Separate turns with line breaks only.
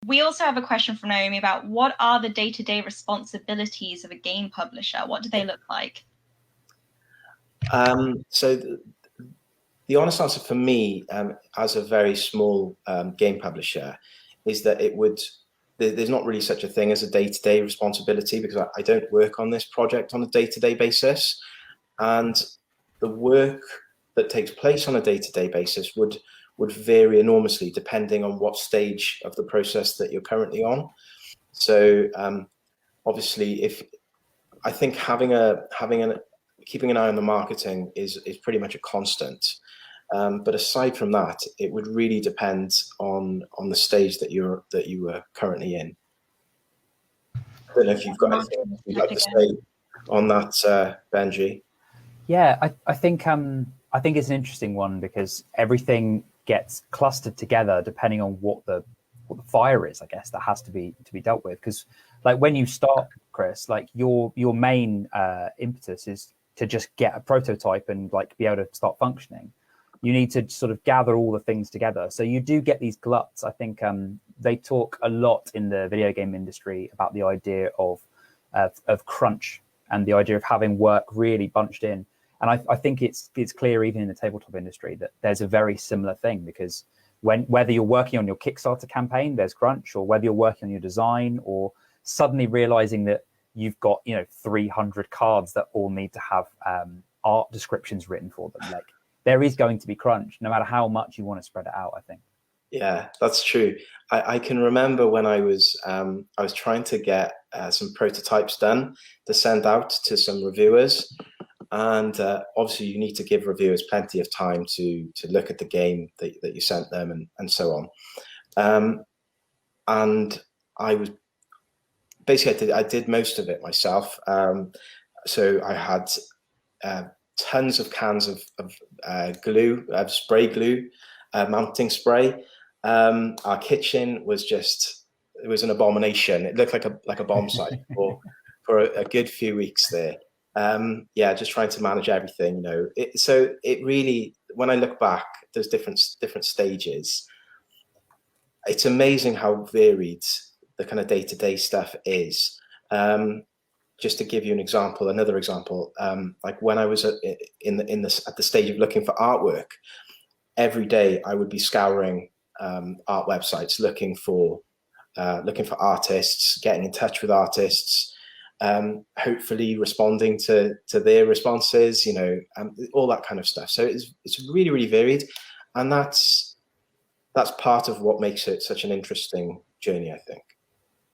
We also have a question from Naomi about what are the day-to-day responsibilities of a game publisher? What do they look like?
So the honest answer for me, as a very small game publisher, is that there's not really such a thing as a day-to-day responsibility, because I don't work on this project on a day-to-day basis, and the work that takes place on a day-to-day basis would vary enormously depending on what stage of the process that you're currently on. So obviously, if I think keeping an eye on the marketing is pretty much a constant. But aside from that, it would really depend on the stage that you are currently in. I don't know if you've got anything you'd like to say on that, Benji.
Yeah, I think it's an interesting one, because everything gets clustered together depending on what the fire is, I guess, that has to be dealt with. Because like when you start, Kris, like your main impetus is to just get a prototype and like be able to start functioning. You need to sort of gather all the things together. So you do get these gluts. I think they talk a lot in the video game industry about the idea of crunch and the idea of having work really bunched in. And I think it's clear even in the tabletop industry that there's a very similar thing, because whether you're working on your Kickstarter campaign, there's crunch, or whether you're working on your design, or suddenly realizing that you've got 300 cards that all need to have art descriptions written for them. Like, there is going to be crunch, no matter how much you want to spread it out, I think.
Yeah, that's true. I can remember when I was trying to get some prototypes done to send out to some reviewers, and obviously you need to give reviewers plenty of time to look at the game that you sent them and so on. And I was basically I did most of it myself. So I had tons of cans of glue, spray glue, mounting spray. Our kitchen was it was an abomination. It looked like a bomb site for a good few weeks there. Yeah, just trying to manage everything, so it really, when I look back, there's different stages. It's amazing how varied the kind of day-to-day stuff is. Just to give you another example, like when I was at the stage of looking for artwork, every day I would be scouring art websites looking for artists, getting in touch with artists, hopefully responding to their responses, all that kind of stuff. So it's really, really varied, and that's part of what makes it such an interesting journey, I think.